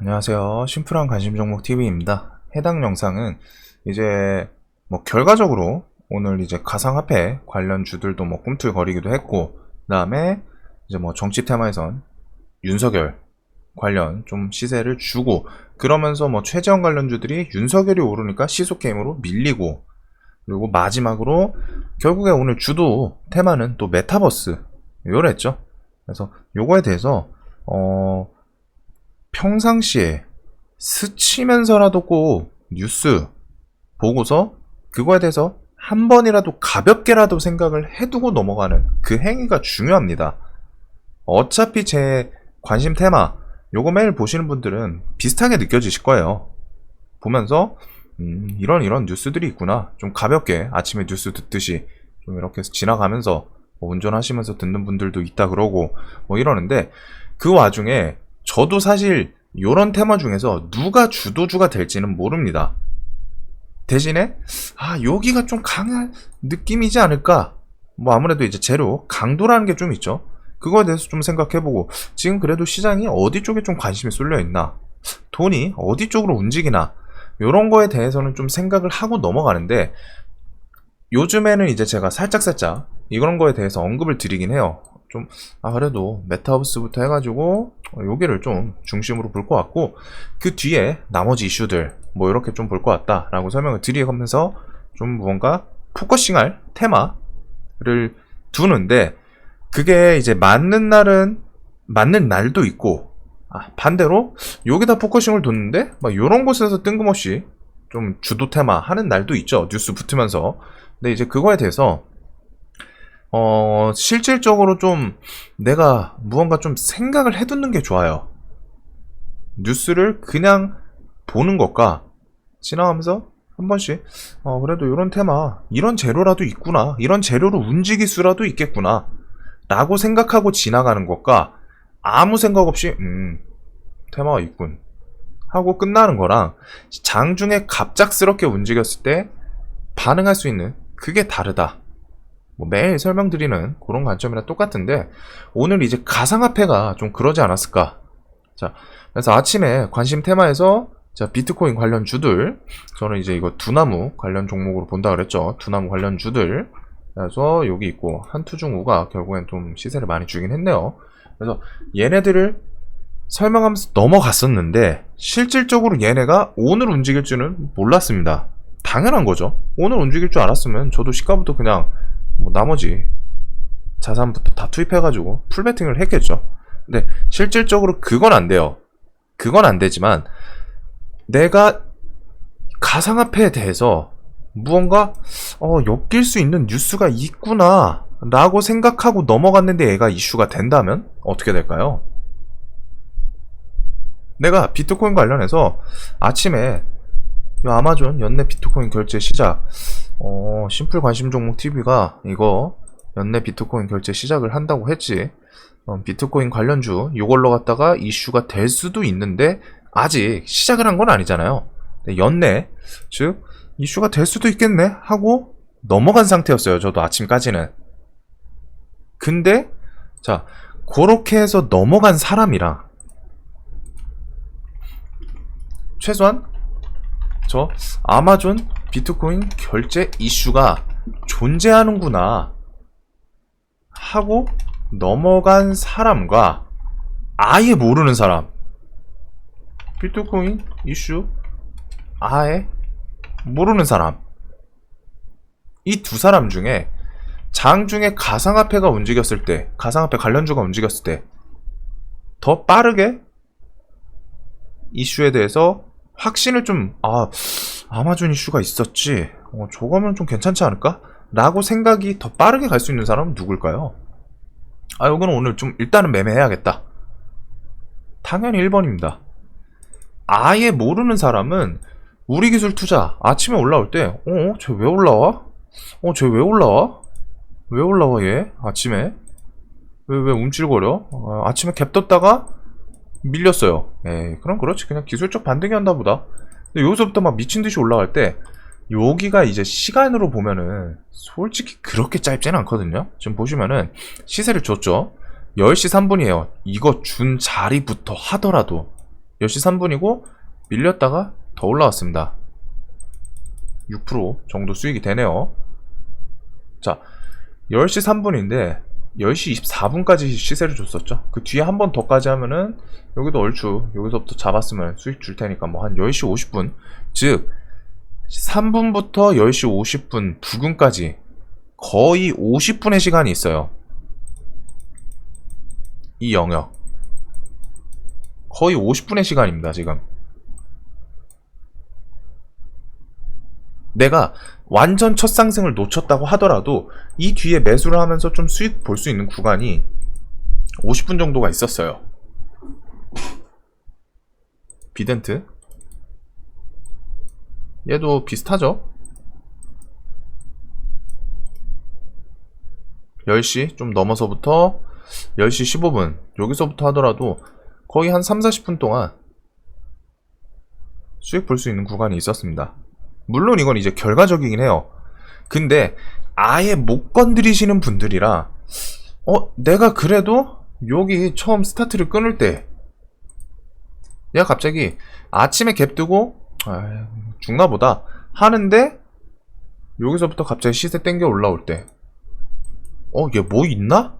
안녕하세요. 심플한 관심 종목 TV입니다. 해당 영상은 이제 결과적으로 오늘 이제 가상화폐 관련 주들도 꿈틀거리기도 했고, 그다음에 이제 정치 테마에선 윤석열 관련 좀 시세를 주고, 그러면서 최재형 관련주들이 윤석열이 오르니까 시속 게임으로 밀리고, 그리고 마지막으로 결국에 오늘 주도 테마는 또 메타버스 요랬죠. 그래서 요거에 대해서 평상시에 스치면서라도 꼭 뉴스 보고서 그거에 대해서 한 번이라도 가볍게라도 생각을 해두고 넘어가는 그 행위가 중요합니다. 어차피 제 관심 테마 요거 매일 보시는 분들은 비슷하게 느껴지실 거예요. 보면서 이런 뉴스들이 있구나, 좀 가볍게 아침에 뉴스 듣듯이 좀 이렇게 지나가면서 운전하시면서 듣는 분들도 있다 그러고 이러는데, 그 와중에 저도 사실 요런 테마 중에서 누가 주도주가 될지는 모릅니다. 대신에 여기가 좀 강한 느낌이지 않을까, 아무래도 이제 재료 강도라는 게 좀 있죠. 그거에 대해서 좀 생각해보고, 지금 그래도 시장이 어디 쪽에 좀 관심이 쏠려있나, 돈이 어디 쪽으로 움직이나, 요런 거에 대해서는 좀 생각을 하고 넘어가는데, 요즘에는 이제 제가 살짝 이런 거에 대해서 언급을 드리긴 해요. 좀 그래도 메타버스부터 해가지고 여기를 좀 중심으로 볼 것 같고, 그 뒤에 나머지 이슈들 이렇게 좀 볼 것 같다 라고 설명을 드리면서 좀 무언가 포커싱할 테마를 두는데, 그게 이제 맞는 날은 맞는 날도 있고, 반대로 여기다 포커싱을 뒀는데 요런 곳에서 뜬금없이 좀 주도 테마 하는 날도 있죠, 뉴스 붙으면서. 근데 이제 그거에 대해서 실질적으로 좀 내가 무언가 좀 생각을 해두는 게 좋아요. 뉴스를 그냥 보는 것과 지나가면서 한 번씩 그래도 이런 테마, 이런 재료라도 있구나, 이런 재료로 움직일 수라도 있겠구나 라고 생각하고 지나가는 것과, 아무 생각 없이 테마가 있군 하고 끝나는 거랑, 장중에 갑작스럽게 움직였을 때 반응할 수 있는 그게 다르다. 매일 설명드리는 그런 관점이랑 똑같은데, 오늘 이제 가상화폐가 좀 그러지 않았을까. 자, 그래서 아침에 관심 테마에서 비트코인 관련 주들, 저는 이제 이거 두나무 관련 종목으로 본다 그랬죠. 두나무 관련 주들. 그래서 여기 있고 한투중우가 결국엔 좀 시세를 많이 주긴 했네요. 그래서 얘네들을 설명하면서 넘어갔었는데, 실질적으로 얘네가 오늘 움직일 줄은 몰랐습니다. 당연한 거죠. 오늘 움직일 줄 알았으면 저도 시가부터 그냥 나머지 자산부터 다 투입해가지고 풀베팅을 했겠죠. 근데 실질적으로 그건 안 돼요. 그건 안 되지만, 내가 가상화폐에 대해서 무언가 엮일 수 있는 뉴스가 있구나 라고 생각하고 넘어갔는데 얘가 이슈가 된다면 어떻게 될까요? 내가 비트코인 관련해서 아침에 아마존 연내 비트코인 결제 시작, 심플 관심 종목 TV가 이거 연내 비트코인 결제 시작을 한다고 했지. 비트코인 관련주 이걸로 갖다가 이슈가 될 수도 있는데 아직 시작을 한 건 아니잖아요. 연내, 즉 이슈가 될 수도 있겠네 하고 넘어간 상태였어요, 저도 아침까지는. 근데 자, 그렇게 해서 넘어간 사람이랑 최소한 저 아마존 비트코인 결제 이슈가 존재하는구나 하고 넘어간 사람과 아예 모르는 사람, 비트코인 이슈 아예 모르는 사람, 이 두 사람 중에 장중에 가상화폐가 움직였을 때, 가상화폐 관련주가 움직였을 때 더 빠르게 이슈에 대해서 확신을 좀, 아마존 이슈가 있었지, 저거면 좀 괜찮지 않을까? 라고 생각이 더 빠르게 갈 수 있는 사람은 누굴까요? 이거는 오늘 좀 일단은 매매해야겠다. 당연히 1번입니다. 아예 모르는 사람은 우리기술 투자 아침에 올라올 때, 쟤 왜 올라와? 쟤 왜 올라와? 왜 올라와 얘? 아침에? 왜 움찔거려? 아침에 갭 떴다가 밀렸어요. 그럼 그렇지, 그냥 기술적 반등이 한다 보다. 근데 여기서부터 막 미친듯이 올라갈 때, 여기가 이제 시간으로 보면은 솔직히 그렇게 짧지는 않거든요. 지금 보시면은 시세를 줬죠. 10시 3분이에요. 이거 준 자리부터 하더라도 10시 3분이고 밀렸다가 더 올라왔습니다. 6% 정도 수익이 되네요. 자, 10시 3분인데 10시 24분까지 시세를 줬었죠. 그 뒤에 한 번 더까지 하면은 여기도 얼추 여기서부터 잡았으면 수익 줄 테니까 뭐 한 10시 50분, 즉 3분부터 10시 50분 부근까지 거의 50분의 시간이 있어요. 이 영역 거의 50분의 시간입니다. 지금 내가 완전 첫 상승을 놓쳤다고 하더라도 이 뒤에 매수를 하면서 좀 수익 볼 수 있는 구간이 50분 정도가 있었어요. 비덴트 얘도 비슷하죠. 10시 좀 넘어서부터 10시 15분 여기서부터 하더라도 거의 한 3, 40분 동안 수익 볼 수 있는 구간이 있었습니다. 물론 이건 이제 결과적이긴 해요. 근데 아예 못 건드리시는 분들이라 내가 그래도 여기 처음 스타트를 끊을 때 얘가 갑자기 아침에 갭 뜨고 죽나보다 하는데 여기서부터 갑자기 시세 땡겨 올라올 때 얘 뭐 있나?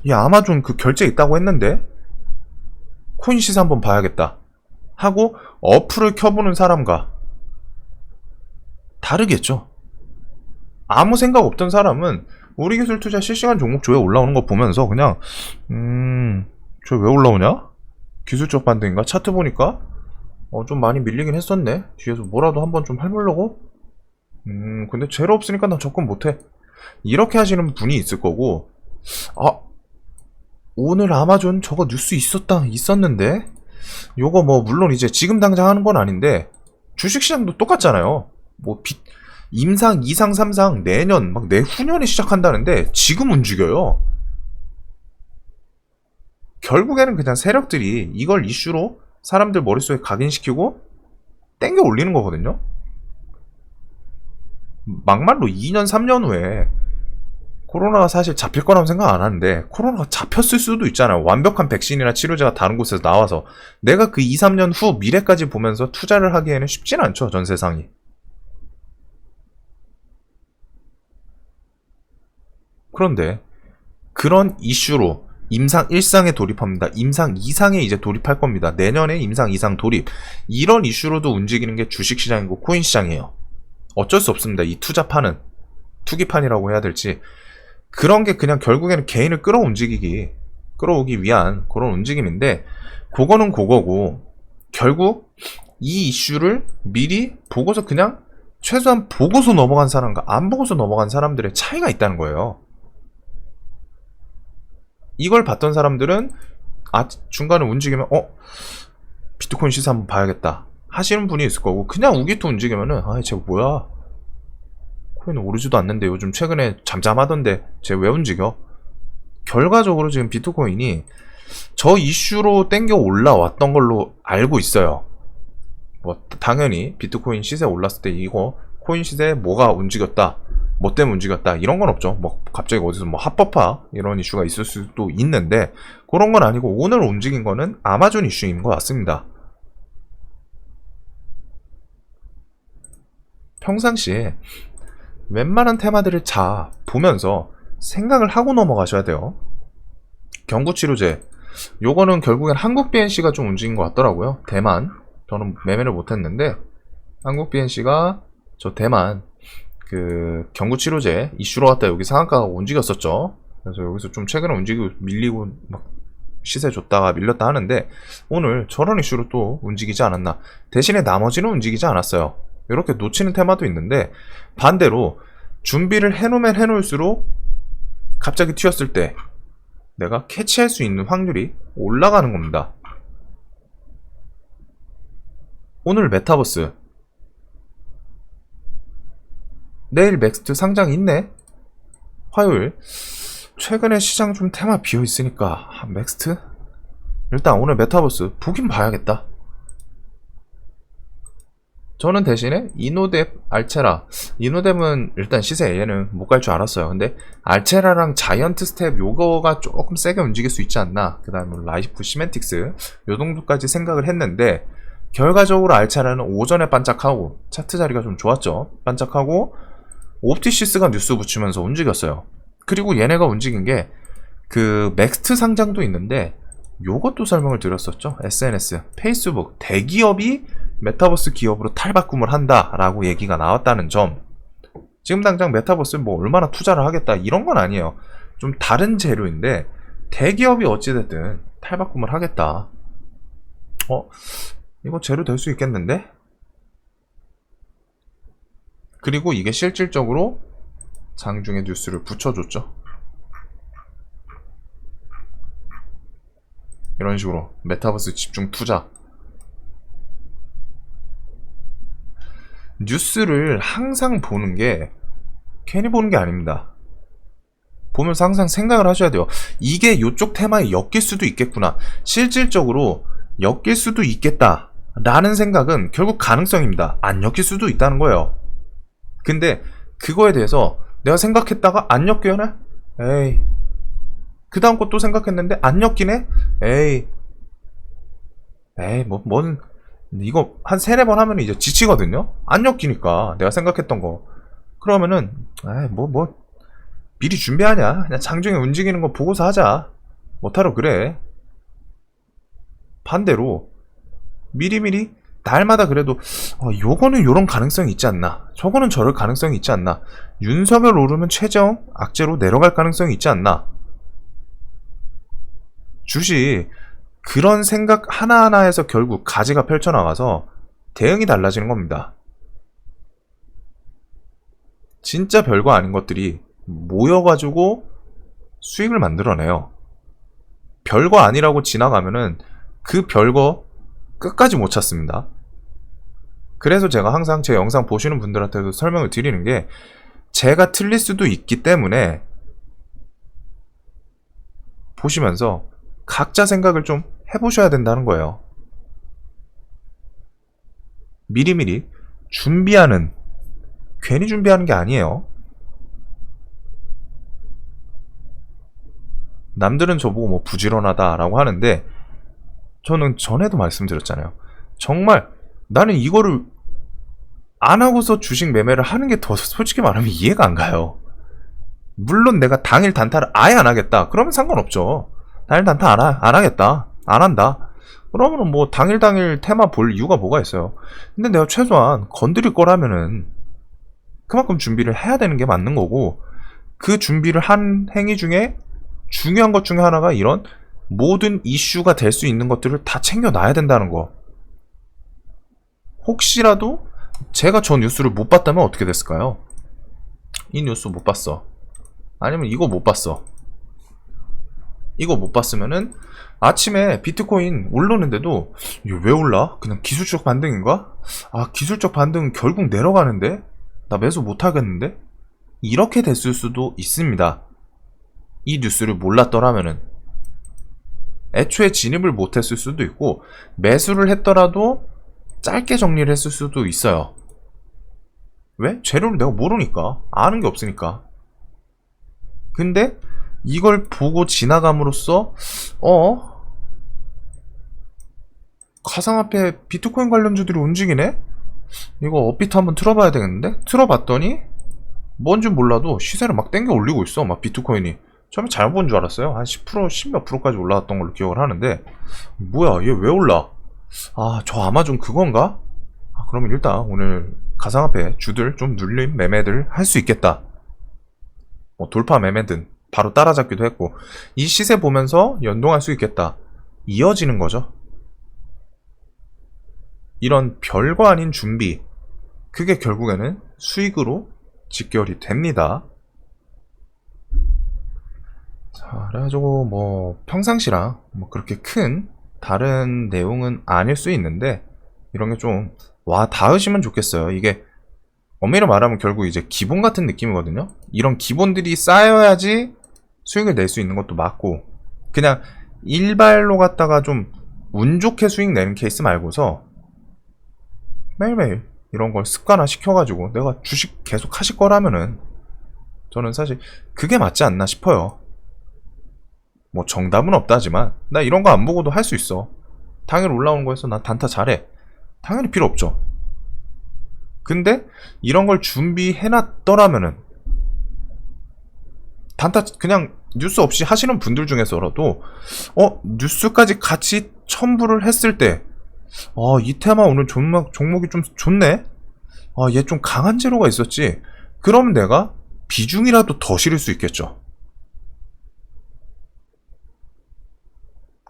얘 아마존 그 결제 있다고 했는데 코인 시세 한번 봐야겠다 하고 어플을 켜보는 사람과 다르겠죠. 아무 생각 없던 사람은 우리 기술 투자 실시간 종목 조회 올라오는 거 보면서 그냥 저 왜 올라오냐? 기술적 반등인가? 차트 보니까 좀 많이 밀리긴 했었네. 뒤에서 뭐라도 한번 좀 해보려고? 근데 재료 없으니까 나 접근 못해. 이렇게 하시는 분이 있을 거고, 오늘 아마존 저거 뉴스 있었는데? 요거 뭐 물론 이제 지금 당장 하는 건 아닌데 주식시장도 똑같잖아요. 뭐 임상, 2상, 3상 내년 막 내후년에 시작한다는데 지금 움직여요. 결국에는 그냥 세력들이 이걸 이슈로 사람들 머릿속에 각인시키고 땡겨 올리는 거거든요. 막말로 2년, 3년 후에 코로나가 사실 잡힐 거라고 생각 안 하는데 코로나가 잡혔을 수도 있잖아요. 완벽한 백신이나 치료제가 다른 곳에서 나와서 내가 그 2, 3년 후 미래까지 보면서 투자를 하기에는 쉽진 않죠. 전 세상이. 그런데 그런 이슈로 임상 1상에 돌입합니다. 임상 2상에 이제 돌입할 겁니다. 내년에 임상 2상 돌입. 이런 이슈로도 움직이는 게 주식시장이고 코인시장이에요. 어쩔 수 없습니다. 이 투자판은 투기판이라고 해야 될지 그런 게 그냥 결국에는 개인을 끌어오기 위한 그런 움직임인데 그거는 그거고 결국 이 이슈를 미리 보고서 그냥 최소한 보고서 넘어간 사람과 안 보고서 넘어간 사람들의 차이가 있다는 거예요. 이걸 봤던 사람들은 중간에 움직이면 비트코인 시세 한번 봐야겠다 하시는 분이 있을 거고 그냥 우기투 움직이면은 쟤 뭐야 코인 오르지도 않는데 요즘 최근에 잠잠하던데 쟤 왜 움직여? 결과적으로 지금 비트코인이 저 이슈로 땡겨 올라왔던 걸로 알고 있어요. 뭐 당연히 비트코인 시세 올랐을 때 이거 코인 시세 뭐가 움직였다 뭐 때문에 움직였다 이런 건 없죠. 뭐 갑자기 어디서 뭐 합법화 이런 이슈가 있을 수도 있는데 그런 건 아니고 오늘 움직인 거는 아마존 이슈인 것 같습니다. 평상시에 웬만한 테마들을 보면서 생각을 하고 넘어가셔야 돼요. 경구치료제 요거는 결국엔 한국 BNC가 좀 움직인 것 같더라고요. 대만 저는 매매를 못했는데 한국 BNC가 저 대만 그 경구치료제 이슈로 갔다 여기 상한가가 움직였었죠. 그래서 여기서 좀 최근에 움직이고 밀리고 막 시세 줬다가 밀렸다 하는데 오늘 저런 이슈로 또 움직이지 않았나. 대신에 나머지는 움직이지 않았어요. 이렇게 놓치는 테마도 있는데 반대로 준비를 해놓으면 해놓을수록 갑자기 튀었을 때 내가 캐치할 수 있는 확률이 올라가는 겁니다. 오늘 메타버스 내일 맥스트 상장 있네. 화요일 최근에 시장 좀 테마 비어있으니까 맥스트? 일단 오늘 메타버스 보긴 봐야겠다. 저는 대신에 이노뎁, 알체라, 이노뎁은 일단 시세 얘는 못 갈 줄 알았어요. 근데 알체라랑 자이언트 스텝 요거가 조금 세게 움직일 수 있지 않나. 그 다음에 라이프 시멘틱스 요 정도까지 생각을 했는데 결과적으로 알체라는 오전에 반짝하고 차트 자리가 좀 좋았죠. 반짝하고 옵티시스가 뉴스 붙이면서 움직였어요. 그리고 얘네가 움직인 게 그 맥스트 상장도 있는데 요것도 설명을 드렸었죠. SNS, 페이스북, 대기업이 메타버스 기업으로 탈바꿈을 한다라고 얘기가 나왔다는 점. 지금 당장 메타버스 뭐 얼마나 투자를 하겠다 이런 건 아니에요. 좀 다른 재료인데 대기업이 어찌됐든 탈바꿈을 하겠다. 이거 재료 될 수 있겠는데? 그리고 이게 실질적으로 장중에 뉴스를 붙여줬죠. 이런 식으로 메타버스 집중 투자. 뉴스를 항상 보는 게 괜히 보는 게 아닙니다. 보면서 항상 생각을 하셔야 돼요. 이게 이쪽 테마에 엮일 수도 있겠구나. 실질적으로 엮일 수도 있겠다 라는 생각은 결국 가능성입니다. 안 엮일 수도 있다는 거예요. 근데 그거에 대해서 내가 생각했다가 안 엮여네? 에이, 그 다음 것도 생각했는데 안 엮이네? 에이, 뭔 이거 한 3-4번 하면 이제 지치거든요? 안 엮이니까 내가 생각했던 거. 그러면은 미리 준비하냐? 그냥 장중에 움직이는 거 보고서 하자. 못하러 그래. 반대로 미리미리 날마다 그래도 요거는 요런 가능성이 있지 않나, 저거는 저럴 가능성이 있지 않나, 윤석열 오르면 최재형 악재로 내려갈 가능성이 있지 않나. 주식 그런 생각 하나하나에서 결국 가지가 펼쳐나가서 대응이 달라지는 겁니다. 진짜 별거 아닌 것들이 모여가지고 수익을 만들어내요. 별거 아니라고 지나가면은 그 별거 끝까지 못 찾습니다. 그래서 제가 항상 제 영상 보시는 분들한테도 설명을 드리는 게, 제가 틀릴 수도 있기 때문에 보시면서 각자 생각을 좀 해보셔야 된다는 거예요. 미리미리 준비하는, 괜히 준비하는 게 아니에요. 남들은 저보고 뭐 부지런하다라고 하는데 저는 전에도 말씀드렸잖아요. 정말 나는 이거를 안 하고서 주식 매매를 하는 게 더 솔직히 말하면 이해가 안 가요. 물론 내가 당일 단타를 아예 안 하겠다 그러면 상관없죠. 당일 단타 안 하겠다, 안 한다 그러면은 뭐 당일 테마 볼 이유가 뭐가 있어요. 근데 내가 최소한 건드릴 거라면은 그만큼 준비를 해야 되는 게 맞는 거고, 그 준비를 한 행위 중에 중요한 것 중에 하나가 이런 모든 이슈가 될 수 있는 것들을 다 챙겨놔야 된다는 거. 혹시라도 제가 저 뉴스를 못 봤다면 어떻게 됐을까요? 이 뉴스 못 봤어, 아니면 이거 못 봤어. 이거 못 봤으면은 아침에 비트코인 오르는데도 이거 왜 올라? 그냥 기술적 반등인가? 아, 기술적 반등은 결국 내려가는데? 나 매수 못 하겠는데? 이렇게 됐을 수도 있습니다. 이 뉴스를 몰랐더라면은. 애초에 진입을 못했을 수도 있고, 매수를 했더라도 짧게 정리를 했을 수도 있어요. 왜? 재료를 내가 모르니까, 아는 게 없으니까. 근데 이걸 보고 지나감으로써 가상화폐 비트코인 관련주들이 움직이네? 이거 업비트 한번 틀어봐야 되겠는데? 틀어봤더니 뭔지 몰라도 시세를 막 땡겨 올리고 있어. 막 비트코인이 처음에 잘못 본 줄 알았어요. 한 10%, 10몇 프로까지 올라왔던 걸로 기억을 하는데, 뭐야 얘 왜 올라? 아, 저 아마존 그건가? 그러면 일단 오늘 가상화폐 주들 좀 눌림 매매들 할 수 있겠다. 돌파 매매든 바로 따라잡기도 했고, 이 시세 보면서 연동할 수 있겠다. 이어지는 거죠. 이런 별거 아닌 준비, 그게 결국에는 수익으로 직결이 됩니다. 자, 그래가지고 뭐 평상시랑 뭐 그렇게 큰 다른 내용은 아닐 수 있는데, 이런 게 좀 와 닿으시면 좋겠어요. 이게 엄밀히 말하면 결국 이제 기본 같은 느낌이거든요. 이런 기본들이 쌓여야지 수익을 낼 수 있는 것도 맞고, 그냥 일발로 갔다가 좀 운 좋게 수익 내는 케이스 말고서 매일매일 이런 걸 습관화 시켜가지고 내가 주식 계속 하실 거라면은 저는 사실 그게 맞지 않나 싶어요. 뭐 정답은 없다지만 나 이런 거 안 보고도 할 수 있어. 당일 올라오는 거에서 난 단타 잘해. 당연히 필요 없죠. 근데 이런 걸 준비해놨더라면은 단타 그냥 뉴스 없이 하시는 분들 중에서라도 뉴스까지 같이 첨부를 했을 때 이 테마 오늘 종목이 좀 좋네? 얘 좀 강한 재료가 있었지? 그럼 내가 비중이라도 더 실을 수 있겠죠.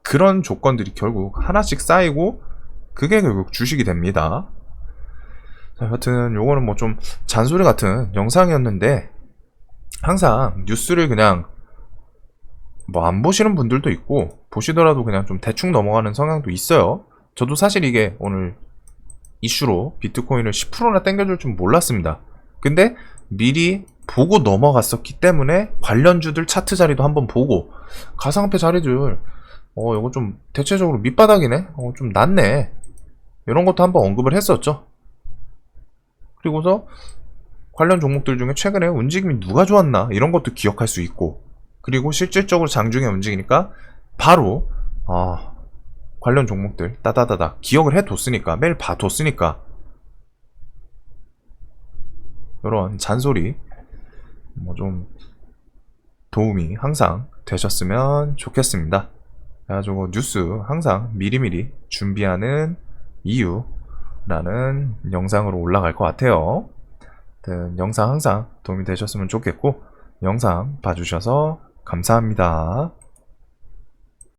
그런 조건들이 결국 하나씩 쌓이고 그게 결국 주식이 됩니다. 자, 여하튼 요거는 뭐 좀 잔소리 같은 영상이었는데 항상 뉴스를 그냥 뭐 안 보시는 분들도 있고 보시더라도 그냥 좀 대충 넘어가는 성향도 있어요. 저도 사실 이게 오늘 이슈로 비트코인을 10%나 땡겨줄 줄 몰랐습니다. 근데 미리 보고 넘어갔었기 때문에 관련주들 차트 자리도 한번 보고 가상화폐 자리들 이거 좀 대체적으로 밑바닥이네, 좀 낮네, 이런 것도 한번 언급을 했었죠. 그리고서 관련 종목들 중에 최근에 움직임이 누가 좋았나 이런 것도 기억할 수 있고, 그리고 실질적으로 장중에 움직이니까 바로 관련 종목들 따다다다 기억을 해뒀으니까, 매일 봐뒀으니까 이런 잔소리 뭐 좀 도움이 항상 되셨으면 좋겠습니다. 그래가지고 뉴스 항상 미리미리 준비하는 이유라는 영상으로 올라갈 것 같아요. 영상 항상 도움이 되셨으면 좋겠고, 영상 봐주셔서 감사합니다.